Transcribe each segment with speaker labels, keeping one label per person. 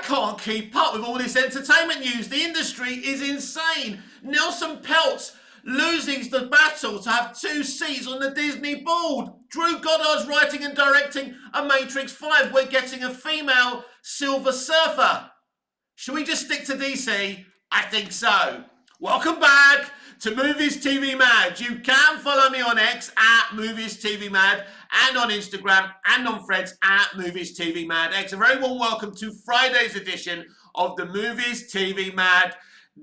Speaker 1: can't keep up with all this entertainment news. The industry is insane. Nelson Peltz losing the battle to have 2 seats on the Disney board. Drew Goddard's writing and directing a Matrix 5. We're getting a female Silver Surfer. Should we just stick to DC? I think so. Welcome back to Movies TV Mad. You can follow me on X at Movies TV Mad and on Instagram and on Threads at Movies TV Mad X. A very warm welcome to Friday's edition of the Movies TV Mad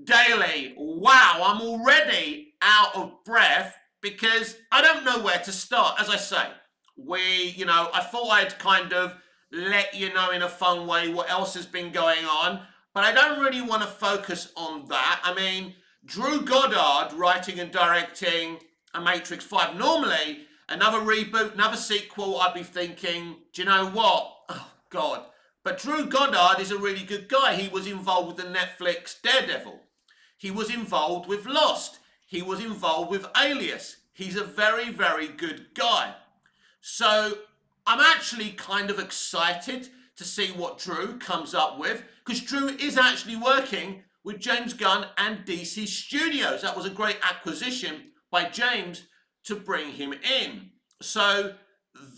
Speaker 1: Daily. Wow, I'm already out of breath because I don't know where to start. As I say, I thought I'd kind of let you know in a fun way what else has been going on, but I don't really want to focus on that. I mean, Drew Goddard writing and directing a Matrix 5. Normally, another reboot, another sequel, I'd be thinking, do you know what? Oh, God. But Drew Goddard is a really good guy. He was involved with the Netflix Daredevil. He was involved with Lost. He was involved with Alias. He's a very, very good guy. So I'm actually kind of excited to see what Drew comes up with, because Drew is actually working with James Gunn and DC Studios. That was a great acquisition by James to bring him in. So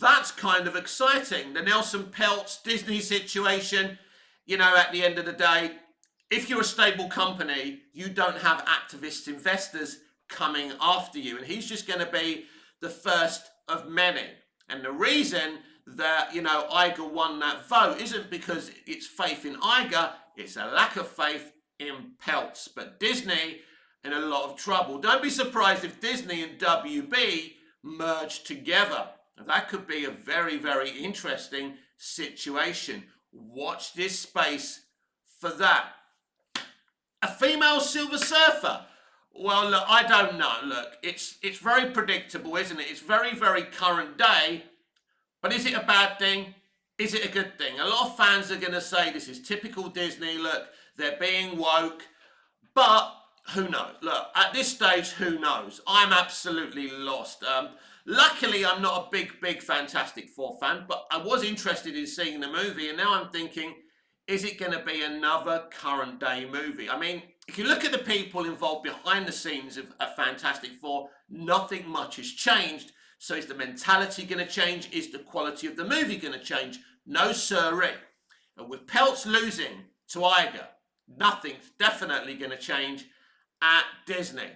Speaker 1: that's kind of exciting. The Nelson Peltz Disney situation, at the end of the day, if you're a stable company, you don't have activist investors coming after you. And he's just going to be the first of many. And the reason that, Iger won that vote isn't because it's faith in Iger, it's a lack of faith in Peltz. But Disney in a lot of trouble. Don't be surprised if Disney and WB merge together. That could be a very, very interesting situation. Watch this space for that. A female Silver Surfer. Well, look, I don't know. Look, it's very predictable, isn't it? It's very, very current day. But is it a bad thing? Is it a good thing? A lot of fans are going to say this is typical Disney. Look, they're being woke. But who knows? Look, at this stage, who knows? I'm absolutely lost. Luckily, I'm not a big Fantastic Four fan, but I was interested in seeing the movie, and now I'm thinking, is it going to be another current day movie? I mean, if you look at the people involved behind the scenes of a Fantastic Four, nothing much has changed. So is the mentality going to change? Is the quality of the movie going to change? No sirree. And with Peltz losing to Iger, nothing's definitely going to change at Disney.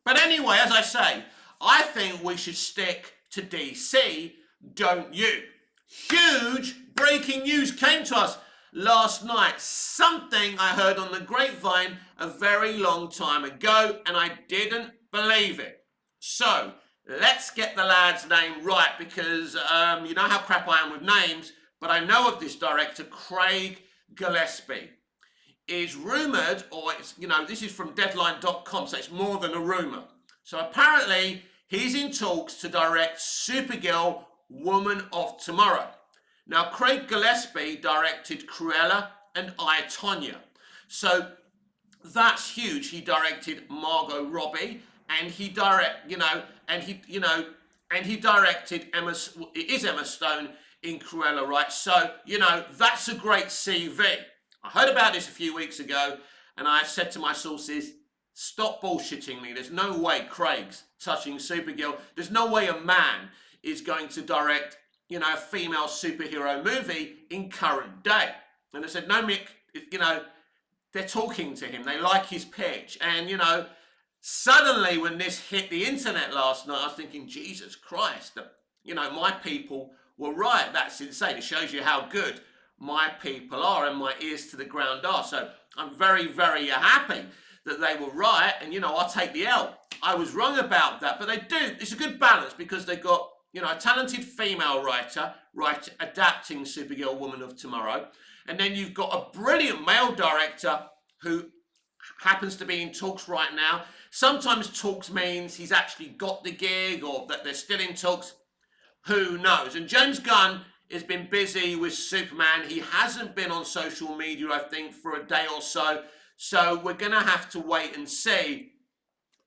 Speaker 1: But anyway, as I say, I think we should stick to DC, don't you? Huge breaking news came to us last night. Something I heard on the grapevine a very long time ago, and I didn't believe it. So let's get the lad's name right, because you know how crap I am with names, but I know of this director, Craig Gillespie. Is rumoured, or it's, this is from Deadline.com, so it's more than a rumour. So apparently he's in talks to direct Supergirl, Woman of Tomorrow. Now, Craig Gillespie directed Cruella and I, Tonya. So that's huge. He directed Margot Robbie, and he directed Emma Stone in Cruella, right? So, that's a great CV. I heard about this a few weeks ago, and I said to my sources, stop bullshitting me. There's no way Craig's touching Supergirl. There's no way a man is going to direct, a female superhero movie in current day. And I said, no, Mick, they're talking to him. They like his pitch. And, suddenly when this hit the internet last night, I was thinking, Jesus Christ, my people were right. That's insane. It shows you how good my people are and my ears to the ground are. So I'm very, very happy that they were right, and I'll take the L. I was wrong about that, but they do. It's a good balance, because they've got a talented female writer adapting Supergirl, Woman of Tomorrow, and then you've got a brilliant male director who happens to be in talks right now. Sometimes talks means he's actually got the gig, or that they're still in talks. Who knows? And James Gunn has been busy with Superman. He hasn't been on social media, I think, for a day or so. So we're going to have to wait and see,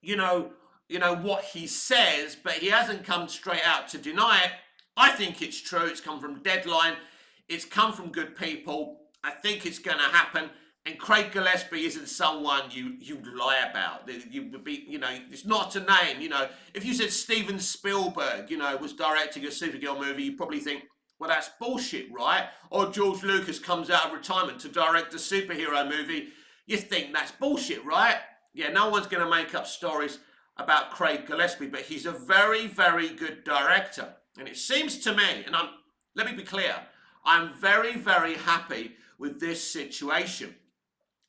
Speaker 1: what he says, but he hasn't come straight out to deny it. I think it's true. It's come from Deadline. It's come from good people. I think it's going to happen. And Craig Gillespie isn't someone you lie about. You would be, it's not a name. If you said Steven Spielberg, was directing a Supergirl movie, you probably think, well, that's bullshit, right? Or George Lucas comes out of retirement to direct a superhero movie, you think that's bullshit, right? Yeah, no one's going to make up stories about Craig Gillespie, but he's a very, very good director. And it seems to me, and let me be clear, I'm very, very happy with this situation.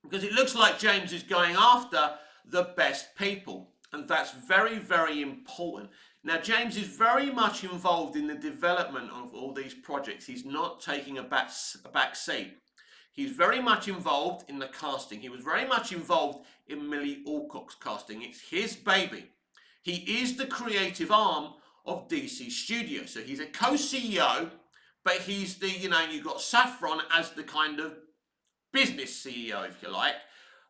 Speaker 1: Because it looks like James is going after the best people. And that's very, very important. Now, James is very much involved in the development of all these projects. He's not taking a back seat. He's very much involved in the casting. He was very much involved in Millie Alcock's casting. It's his baby. He is the creative arm of DC Studios. So he's a co-CEO, but he's the, you've got Saffron as the kind of business CEO, if you like,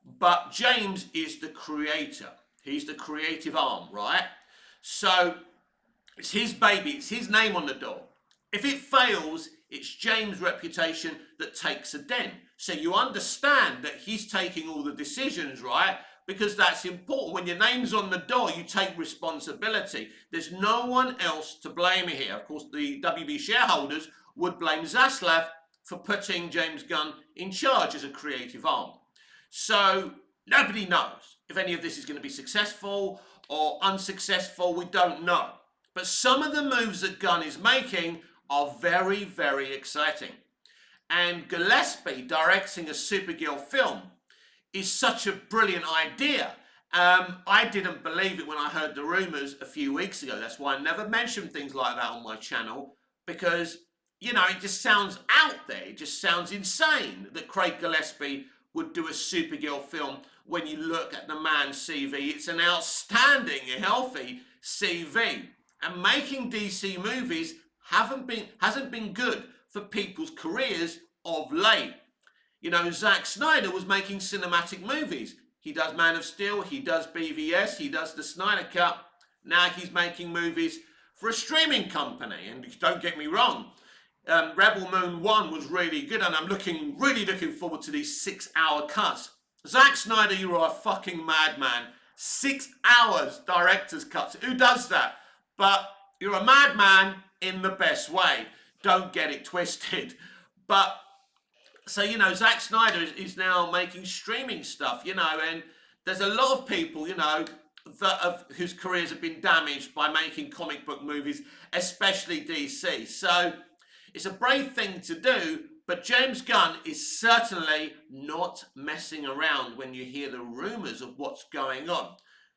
Speaker 1: but James is the creator. He's the creative arm, right? So it's his baby, it's his name on the door. If it fails, it's James' reputation that takes a dent. So you understand that he's taking all the decisions, right? Because that's important. When your name's on the door, you take responsibility. There's no one else to blame here. Of course, the WB shareholders would blame Zaslav for putting James Gunn in charge as a creative arm. So nobody knows if any of this is going to be successful or unsuccessful. We don't know. But some of the moves that Gunn is making are very, very exciting. And Gillespie directing a Supergirl film is such a brilliant idea. I didn't believe it when I heard the rumours a few weeks ago. That's why I never mentioned things like that on my channel, because it just sounds out there. It just sounds insane that Craig Gillespie would do a Supergirl film. When you look at the man's CV, it's an outstanding, healthy CV. And making DC movies hasn't been good for people's careers of late. Zack Snyder was making cinematic movies. He does Man of Steel, he does BVS, he does the Snyder Cut. Now he's making movies for a streaming company. And don't get me wrong, Rebel Moon 1 was really good, and I'm really looking forward to these 6-hour cuts. Zack Snyder, you are a fucking madman. 6 hours director's cuts. Who does that? But you're a madman in the best way. Don't get it twisted. But, so, Zack Snyder is now making streaming stuff, and there's a lot of people, whose careers have been damaged by making comic book movies, especially DC. So it's a brave thing to do, but James Gunn is certainly not messing around when you hear the rumours of what's going on.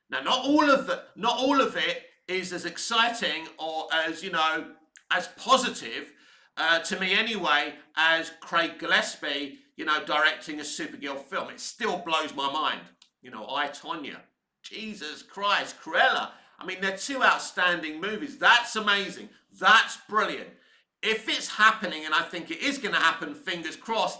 Speaker 1: Now, not all of it is as exciting or as, as positive, to me anyway, as Craig Gillespie, directing a Supergirl film. It still blows my mind. Tonya, Jesus Christ, Cruella. I mean, they're two outstanding movies. That's amazing. That's brilliant. If it's happening, and I think it is going to happen, fingers crossed,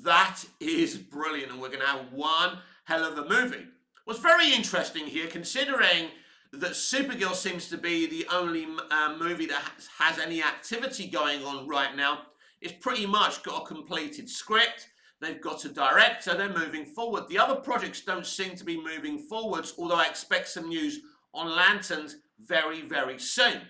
Speaker 1: that is brilliant, and we're going to have one hell of a movie. What's very interesting here, considering that Supergirl seems to be the only movie that has any activity going on right now, it's pretty much got a completed script. They've got a director. They're moving forward. The other projects don't seem to be moving forwards, although I expect some news on Lanterns very, very soon.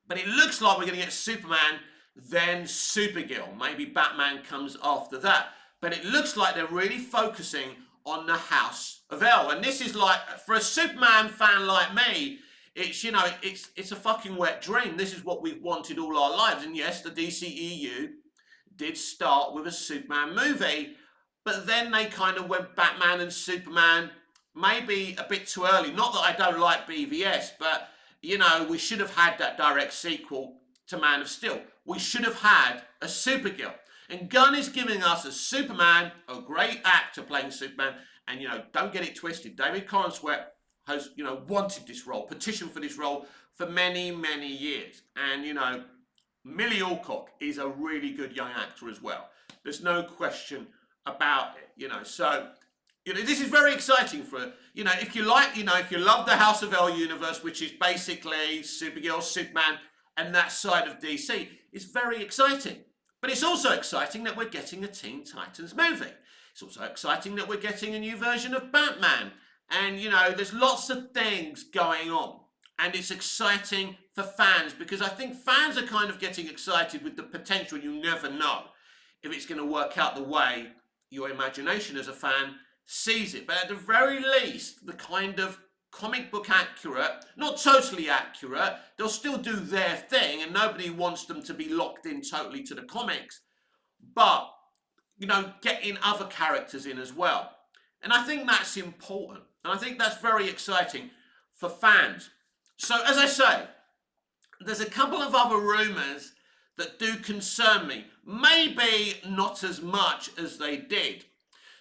Speaker 1: But it looks like we're going to get Superman, then Supergirl. Maybe Batman comes after that. But it looks like they're really focusing on the House of El. And this is like, for a Superman fan like me, it's, it's a fucking wet dream. This is what we've wanted all our lives. And yes, the DCEU did start with a Superman movie, but then they kind of went Batman and Superman maybe a bit too early. Not that I don't like BVS, but, we should have had that direct sequel to Man of Steel. We should have had a Supergirl. And Gunn is giving us a Superman, a great actor playing Superman, and, don't get it twisted. David Corenswet has, wanted this role, petitioned for this role for many, many years. And, Millie Alcock is a really good young actor as well. There's no question about it, So, this is very exciting for, if you like, if you love the House of El universe, which is basically Supergirl, Superman, and that side of DC, it's very exciting. But it's also exciting that we're getting a Teen Titans movie. It's also exciting that we're getting a new version of Batman. And, there's lots of things going on. And it's exciting for fans because I think fans are kind of getting excited with the potential. You never know if it's going to work out the way your imagination as a fan sees it. But at the very least, the kind of comic book accurate, not totally accurate, they'll still do their thing and nobody wants them to be locked in totally to the comics. But, getting other characters in as well. And I think that's important. And I think that's very exciting for fans. So, as I say, there's a couple of other rumours that do concern me. Maybe not as much as they did.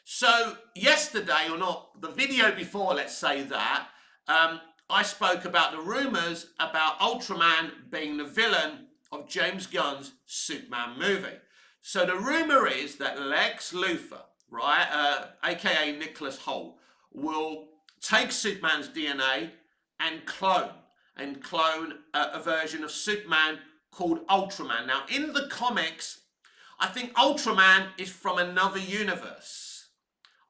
Speaker 1: So, yesterday, or not, the video before, let's say that, I spoke about the rumours about Ultraman being the villain of James Gunn's Superman movie. So, the rumour is that Lex Luthor, right, aka Nicholas Hoult, will take Superman's DNA and clone a version of Superman called Ultraman. Now, in the comics, I think Ultraman is from another universe.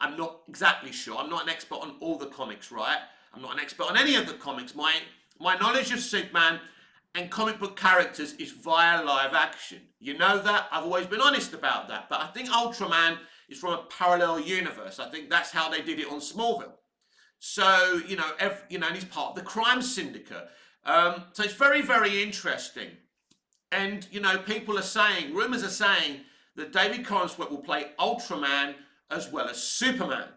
Speaker 1: I'm not exactly sure. I'm not an expert on all the comics, right? I'm not an expert on any of the comics. My knowledge of Superman and comic book characters is via live action. You know that. I've always been honest about that. But I think Ultraman is from a parallel universe. I think that's how they did it on Smallville. So, and he's part of the crime syndicate. So it's very, very interesting. And, people are saying, rumours are saying that David Corenswet will play Ultraman as well as Superman.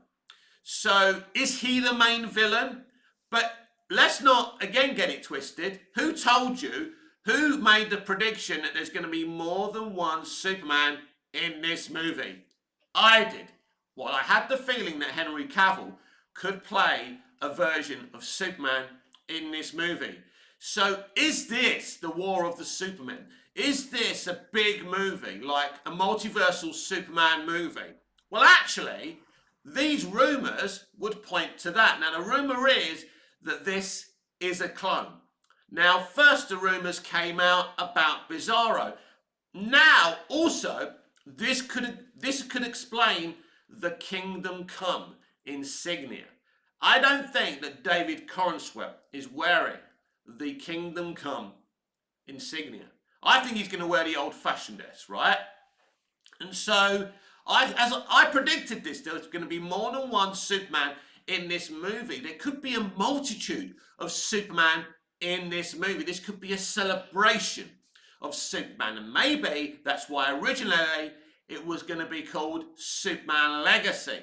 Speaker 1: So is he the main villain? But let's not, again, get it twisted. Who told you? Who made the prediction that there's going to be more than one Superman in this movie? I did. Well, I had the feeling that Henry Cavill could play a version of Superman in this movie. So is this the War of the Supermen? Is this a big movie, like a multiversal Superman movie? Well, actually, these rumours would point to that. Now, the rumour is that this is a clone. Now, first the rumours came out about Bizarro. Now, also, this could explain the Kingdom Come insignia. I don't think that David Corenswet is wearing the Kingdom Come insignia. I think he's going to wear the old-fashioned S, right? And so, as I predicted this, there's going to be more than one Superman in this movie. There could be a multitude of Superman in this movie. This could be a celebration of Superman. And maybe that's why originally it was going to be called Superman Legacy.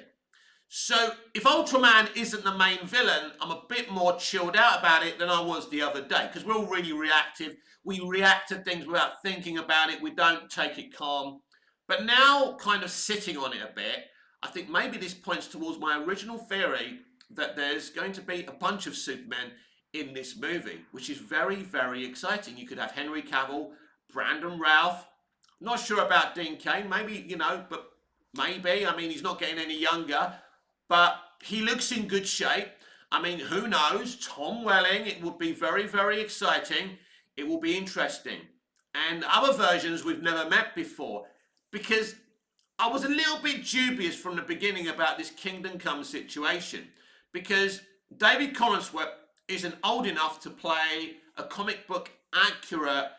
Speaker 1: So if Ultraman isn't the main villain, I'm a bit more chilled out about it than I was the other day, because we're all really reactive. We react to things without thinking about it. We don't take it calm. But now, kind of sitting on it a bit, I think maybe this points towards my original theory that there's going to be a bunch of Supermen in this movie, which is very, very exciting. You could have Henry Cavill, Brandon Routh. Not sure about Dean Cain. Maybe, but maybe. I mean, he's not getting any younger. But he looks in good shape. I mean, who knows? Tom Welling, it would be very, very exciting. It will be interesting. And other versions we've never met before. Because I was a little bit dubious from the beginning about this Kingdom Come situation. Because David Corenswet isn't old enough to play a comic book accurate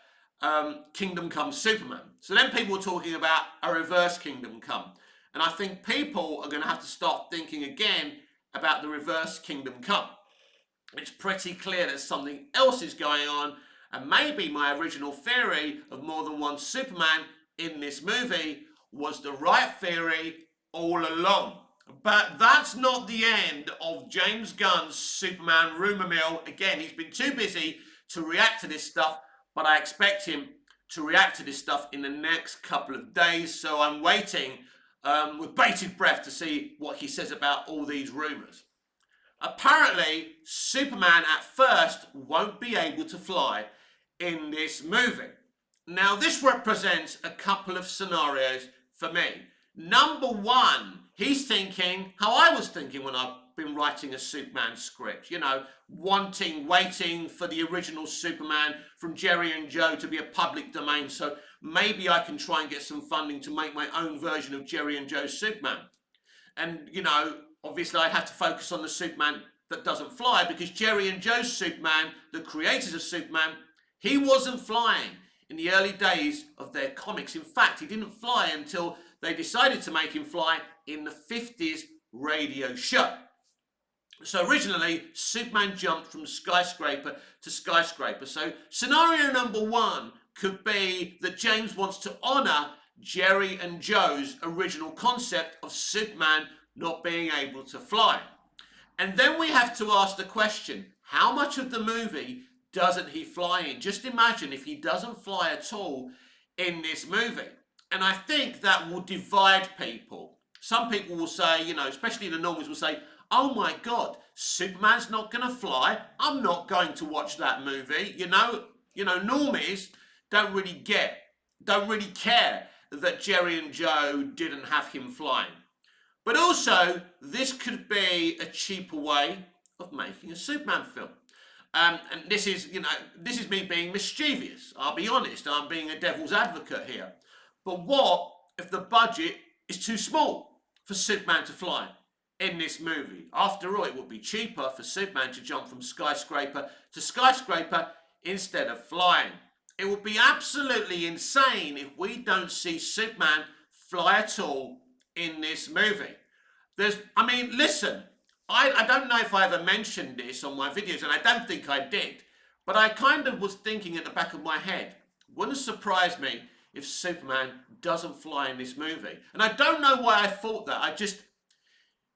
Speaker 1: Kingdom Come Superman. So then people were talking about a reverse Kingdom Come. And I think people are going to have to start thinking again about the reverse Kingdom Come. It's pretty clear that something else is going on, and maybe my original theory of more than one Superman in this movie was the right theory all along. But that's not the end of James Gunn's Superman rumour mill. Again, he's been too busy to react to this stuff, but I expect him to react to this stuff in the next couple of days, so I'm waiting with bated breath to see what he says about all these rumours. Apparently, Superman at first won't be able to fly in this movie. Now, this represents a couple of scenarios for me. Number one, he's thinking how I was thinking when I've been writing a Superman script. Waiting for the original Superman from Jerry and Joe to be a public domain. So maybe I can try and get some funding to make my own version of Jerry and Joe's Superman. And, you know, obviously I have to focus on the Superman that doesn't fly, because Jerry and Joe's Superman, the creators of Superman, he wasn't flying in the early days of their comics. In fact, he didn't fly until they decided to make him fly in the 50s radio show. So originally, Superman jumped from skyscraper to skyscraper. So scenario number one could be that James wants to honour Jerry and Joe's original concept of Superman not being able to fly. And then we have to ask the question, how much of the movie doesn't he fly in? Just imagine if he doesn't fly at all in this movie. And I think that will divide people. Some people will say, you know, especially the normies will say, oh my God, Superman's not going to fly. I'm not going to watch that movie. You know, normies don't really care that Jerry and Joe didn't have him flying. But also, this could be a cheaper way of making a Superman film. And this is me being mischievous. I'll be honest, I'm being a devil's advocate here. But what if the budget is too small for Superman to fly in this movie? After all, it would be cheaper for Superman to jump from skyscraper to skyscraper instead of flying. It would be absolutely insane if we don't see Superman fly at all in this movie. Listen, I don't know if I ever mentioned this on my videos, and I don't think I did, but I kind of was thinking at the back of my head, wouldn't it surprise me if Superman doesn't fly in this movie? And I don't know why I thought that. I just,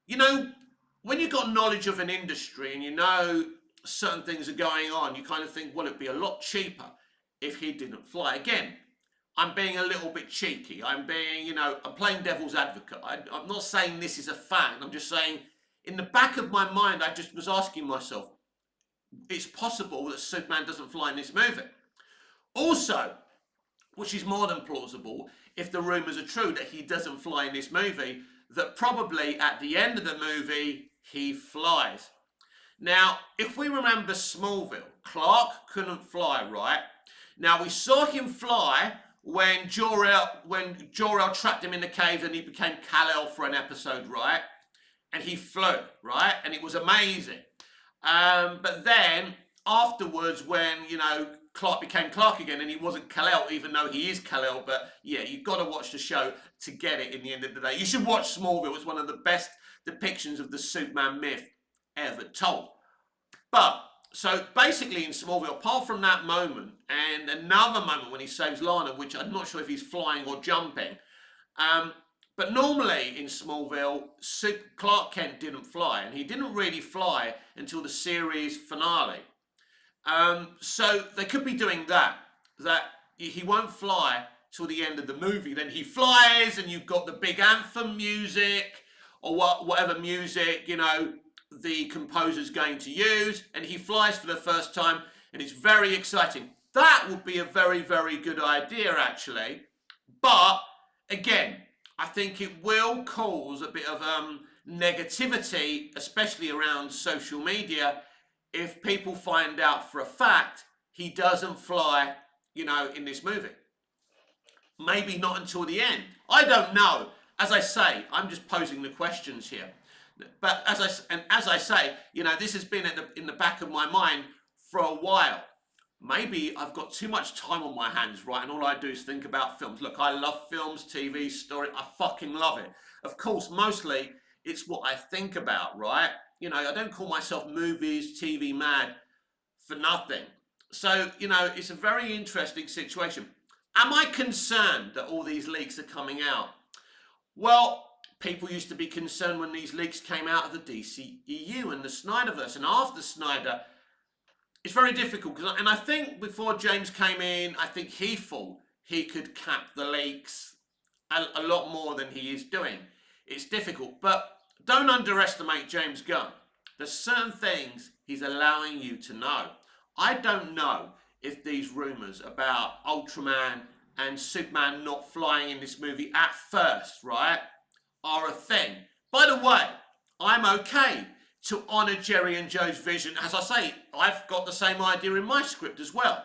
Speaker 1: you know, when you've got knowledge of an industry and you know certain things are going on, you kind of think, well, it'd be a lot cheaper if he didn't fly. Again, I'm being a little bit cheeky. I'm playing devil's advocate. I'm not saying this is a fact. I'm just saying, in the back of my mind, I just was asking myself, it's possible that Superman doesn't fly in this movie. Also, which is more than plausible, if the rumours are true that he doesn't fly in this movie, that probably at the end of the movie, he flies. Now, if we remember Smallville, Clark couldn't fly, right? Now, we saw him fly when Jor-El trapped him in the cave and he became Kal-El for an episode, right? And he flew, right? And it was amazing. But then, afterwards, when, Clark became Clark again and he wasn't Kal-El, even though he is Kal-El, but yeah, you've got to watch the show to get it in the end of the day. You should watch Smallville. It's one of the best depictions of the Superman myth ever told. But, so basically in Smallville, apart from that moment and another moment when he saves Lana, which I'm not sure if he's flying or jumping, but normally in Smallville, Clark Kent didn't fly, and he didn't really fly until the series finale. So they could be doing that he won't fly till the end of the movie. Then he flies, and you've got the big anthem music, or whatever music, the composer's going to use, and he flies for the first time, and it's very exciting. That would be a very, very good idea, actually. But, again, I think it will cause a bit of negativity, especially around social media, if people find out for a fact he doesn't fly, in this movie. Maybe not until the end. I don't know. As I say, I'm just posing the questions here. But as I say, this has been in the back of my mind for a while. Maybe I've got too much time on my hands, right? And all I do is think about films. Look, I love films, TV, story. I fucking love it. Of course, mostly it's what I think about, right? I don't call myself movies, TV mad for nothing. So, it's a very interesting situation. Am I concerned that all these leaks are coming out? Well, people used to be concerned when these leaks came out of the DCEU and the Snyderverse. And after Snyder, it's very difficult. And I think before James came in, I think he thought he could cap the leaks a lot more than he is doing. It's difficult. But don't underestimate James Gunn. There's certain things he's allowing you to know. I don't know if these rumours about Ultraman and Superman not flying in this movie at first, right, are a thing. By the way, I'm okay to honour Jerry and Joe's vision. As I say, I've got the same idea in my script as well.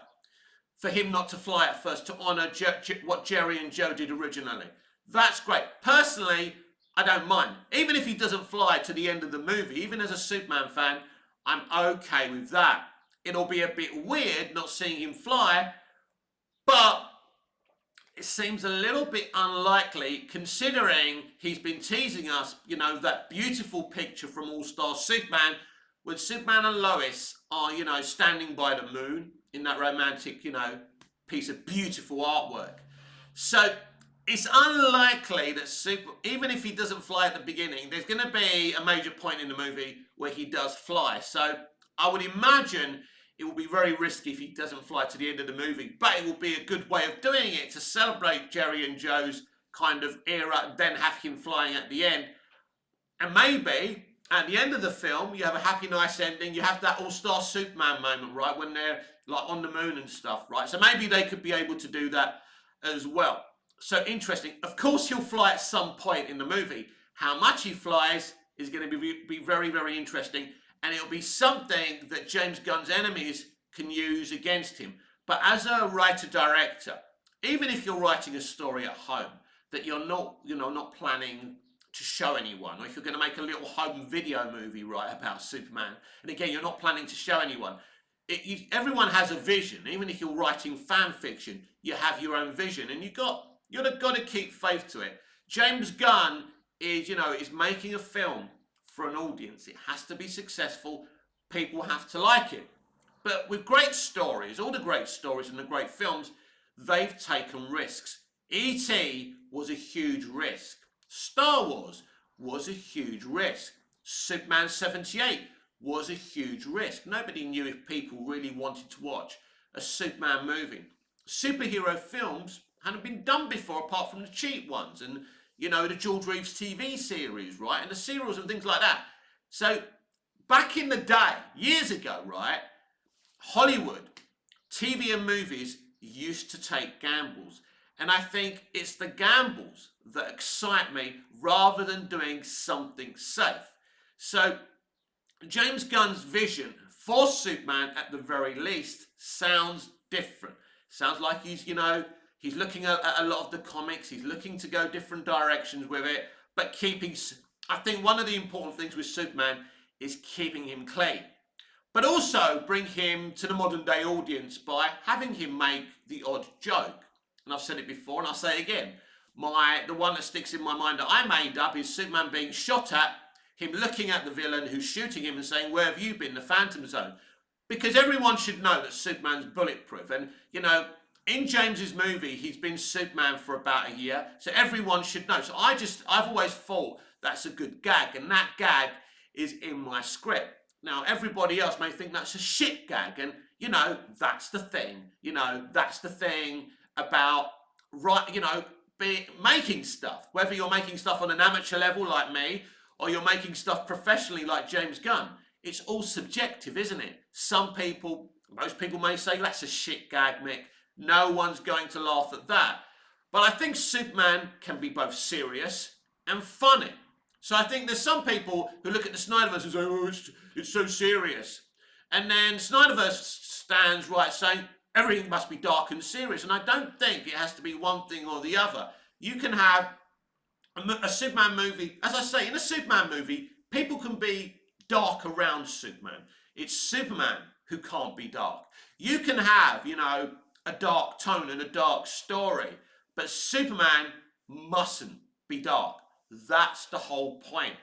Speaker 1: for him not to fly at first to honour what Jerry and Joe did originally. That's great. Personally, I don't mind. Even if he doesn't fly to the end of the movie, even as a Superman fan, I'm okay with that. It'll be a bit weird not seeing him fly, but it seems a little bit unlikely considering he's been teasing us, that beautiful picture from All-Star Superman when Superman and Lois are, standing by the moon in that romantic, piece of beautiful artwork. So it's unlikely that even if he doesn't fly at the beginning, there's going to be a major point in the movie where he does fly. So I would imagine it will be very risky if he doesn't fly to the end of the movie, but it will be a good way of doing it to celebrate Jerry and Joe's kind of era and then have him flying at the end. And maybe at the end of the film, you have a happy, nice ending. You have that All-Star Superman moment, right, when they're like on the moon and stuff, right? So maybe they could be able to do that as well. So interesting. Of course, he'll fly at some point in the movie. How much he flies is going to be very, very interesting. And it'll be something that James Gunn's enemies can use against him. But as a writer-director, even if you're writing a story at home that you're not planning to show anyone, or if you're going to make a little home video movie, right, about Superman, and again, you're not planning to show anyone, everyone has a vision. Even if you're writing fan fiction, you have your own vision, and you've got to keep faith to it. James Gunn is making a film for an audience. It has to be successful. People have to like it. But with great stories, all the great stories and the great films, they've taken risks. E.T. was a huge risk. Star Wars was a huge risk. Superman 78 was a huge risk. Nobody knew if people really wanted to watch a Superman movie. Superhero films hadn't been done before apart from the cheap ones and the George Reeves TV series, right? And the serials and things like that. So back in the day, years ago, right, Hollywood, TV and movies used to take gambles. And I think it's the gambles that excite me rather than doing something safe. So James Gunn's vision for Superman, at the very least, sounds different. Sounds like he's looking at a lot of the comics. He's looking to go different directions with it, but I think one of the important things with Superman is keeping him clean, but also bring him to the modern day audience by having him make the odd joke. And I've said it before and I'll say it again. The one that sticks in my mind that I made up is Superman being shot at, him looking at the villain who's shooting him and saying, "Where have you been? The Phantom Zone." Because everyone should know that Superman's bulletproof. And, in James's movie, he's been Superman for about a year, so everyone should know. So I've always thought that's a good gag, and that gag is in my script. Now, everybody else may think that's a shit gag, and, that's the thing. That's the thing about, making stuff. Whether you're making stuff on an amateur level like me, or you're making stuff professionally like James Gunn, it's all subjective, isn't it? Most people may say, that's a shit gag, Mick. No one's going to laugh at that. But I think Superman can be both serious and funny. So I think there's some people who look at the Snyderverse and say, "Oh, it's so serious." And then Snyderverse stands right saying, everything must be dark and serious. And I don't think it has to be one thing or the other. You can have a Superman movie. As I say, in a Superman movie, people can be dark around Superman. It's Superman who can't be dark. You can have, a dark tone and a dark story, but Superman mustn't be dark. That's the whole point.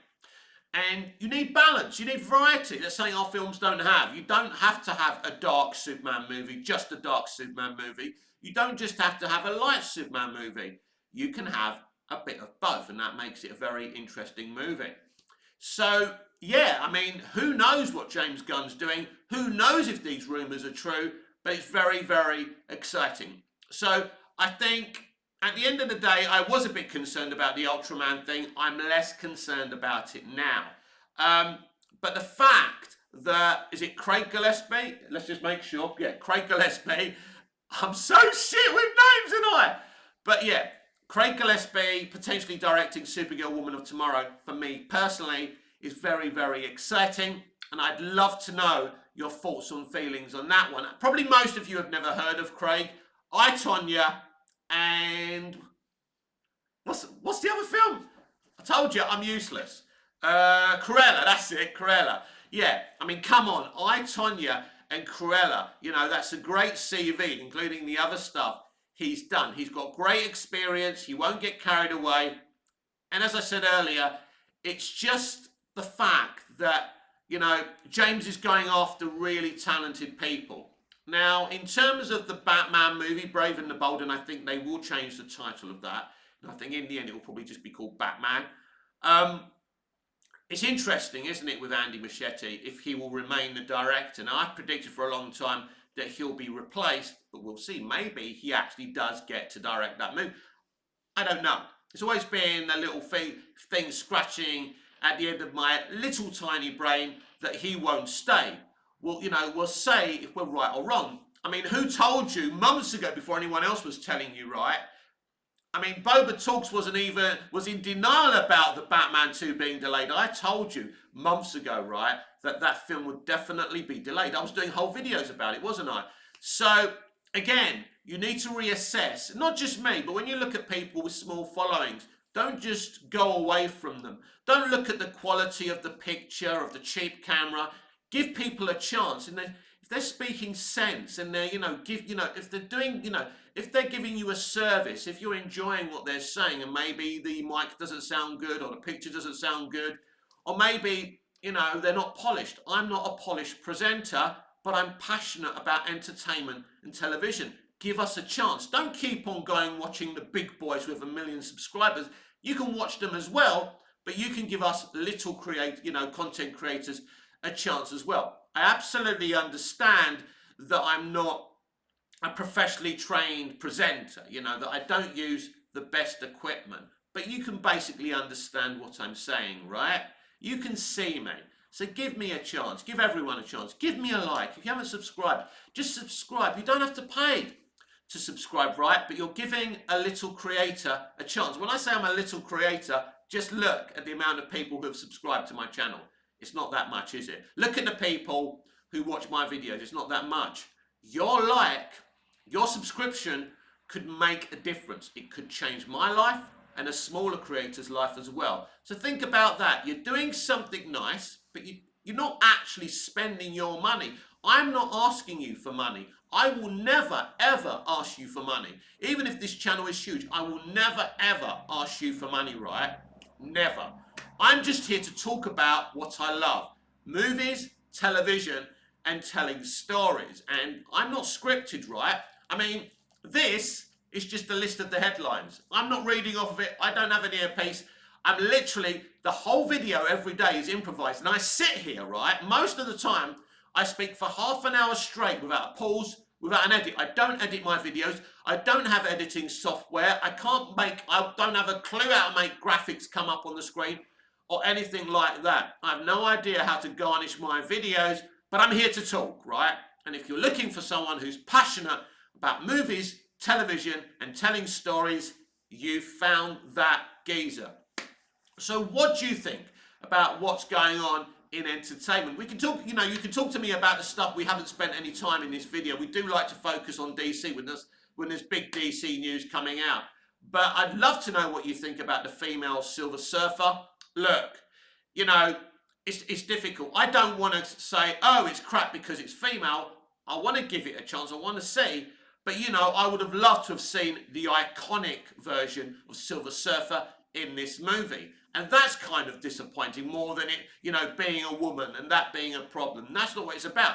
Speaker 1: And you need balance, you need variety. That's something our films don't have. You don't have to have a dark Superman movie, just a dark Superman movie. You don't just have to have a light Superman movie. You can have a bit of both, and that makes it a very interesting movie. So, yeah, who knows what James Gunn's doing? Who knows if these rumours are true? But it's very, very exciting. So I think at the end of the day, I was a bit concerned about the Ultraman thing. I'm less concerned about it now. But the fact that, is it Craig Gillespie? Let's just make sure. Yeah, Craig Gillespie. I'm so shit with names, aren't I? But yeah, Craig Gillespie potentially directing Supergirl Woman of Tomorrow, for me personally, is very, very exciting. And I'd love to know your thoughts and feelings on that one. Probably most of you have never heard of Craig. Tonya, and what's the other film? I told you I'm useless. Cruella, that's it, Cruella. Yeah, I mean, come on, Tonya and Cruella, that's a great CV, including the other stuff he's done. He's got great experience, he won't get carried away. And as I said earlier, it's just the fact that, James is going after really talented people. Now, in terms of the Batman movie, Brave and the Bold, and I think they will change the title of that, and I think in the end it will probably just be called Batman. It's interesting, isn't it, with Andy Muschietti, if he will remain the director. Now, I've predicted for a long time that he'll be replaced, but we'll see. Maybe he actually does get to direct that movie. I don't know. It's always been a little thing scratching at the end of my little tiny brain that he won't stay. Well, we'll say if we're right or wrong. I mean, who told you months ago, before anyone else was telling you, right? I mean, Boba Talks was in denial about the Batman 2 being delayed. I told you months ago, right, that film would definitely be delayed. I was doing whole videos about it, wasn't I? So, again, you need to reassess, not just me, but when you look at people with small followings, don't just go away from them. Don't look at the quality of the picture, of the cheap camera. Give people a chance. And then if they're speaking sense and they're, if they're doing, if they're giving you a service, if you're enjoying what they're saying and maybe the mic doesn't sound good or the picture doesn't sound good, or maybe, they're not polished. I'm not a polished presenter, but I'm passionate about entertainment and television. Give us a chance. Don't keep on going watching the big boys with 1 million subscribers. You can watch them as well, but you can give us little content creators a chance as well. I absolutely understand that I'm not a professionally trained presenter, that I don't use the best equipment, but you can basically understand what I'm saying, right? You can see me. So give me a chance. Give everyone a chance. Give me a like. If you haven't subscribed, just subscribe. You don't have to pay to subscribe, right? But you're giving a little creator a chance. When I say I'm a little creator, just look at the amount of people who have subscribed to my channel. It's not that much, is it? Look at the people who watch my videos. It's not that much. Your subscription could make a difference. It could change my life and a smaller creator's life as well. So think about that. You're doing something nice, but you're not actually spending your money. I'm not asking you for money. I will never, ever ask you for money. Even if this channel is huge, I will never, ever ask you for money, right? Never. I'm just here to talk about what I love. Movies, television, and telling stories. And I'm not scripted, right? I mean, this is just a list of the headlines. I'm not reading off of it. I don't have an earpiece. I'm literally, the whole video every day is improvised. And I sit here, right? Most of the time, I speak for half an hour straight without a pause, without an edit. I don't edit my videos. I don't have editing software. I don't have a clue how to make graphics come up on the screen or anything like that. I have no idea how to garnish my videos, but I'm here to talk, right? And if you're looking for someone who's passionate about movies, television, and telling stories, you found that geezer. So what do you think about what's going on in entertainment? We can talk, you can talk to me about the stuff we haven't spent any time in this video. We do like to focus on DC when there's big DC news coming out. But I'd love to know what you think about the female Silver Surfer. Look, it's difficult. I don't want to say, oh, it's crap because it's female. I want to give it a chance. I want to see. But, I would have loved to have seen the iconic version of Silver Surfer in this movie. And that's kind of disappointing more than it, being a woman and that being a problem. And that's not what it's about.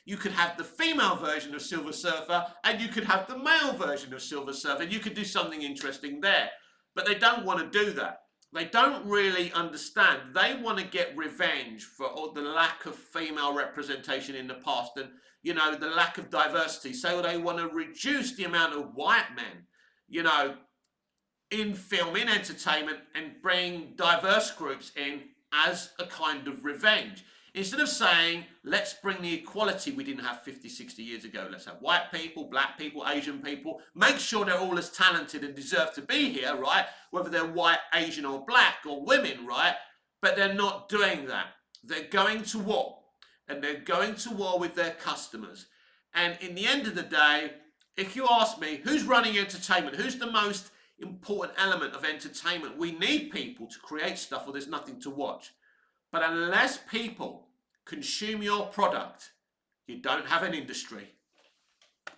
Speaker 1: You could have the female version of Silver Surfer and you could have the male version of Silver Surfer. And you could do something interesting there. But they don't want to do that. They don't really understand. They want to get revenge for all the lack of female representation in the past and, the lack of diversity. So they want to reduce the amount of white men, in film, in entertainment, and bring diverse groups in as a kind of revenge. Instead of saying, let's bring the equality we didn't have 50, 60 years ago. Let's have white people, black people, Asian people. Make sure they're all as talented and deserve to be here, right? Whether they're white, Asian, or black, or women, right? But they're not doing that. They're going to war. and they're going to war with their customers. And in the end of the day, if you ask me, who's running entertainment? Who's the most important element of entertainment? We need people to create stuff or there's nothing to watch. But unless people consume your product, you don't have an industry.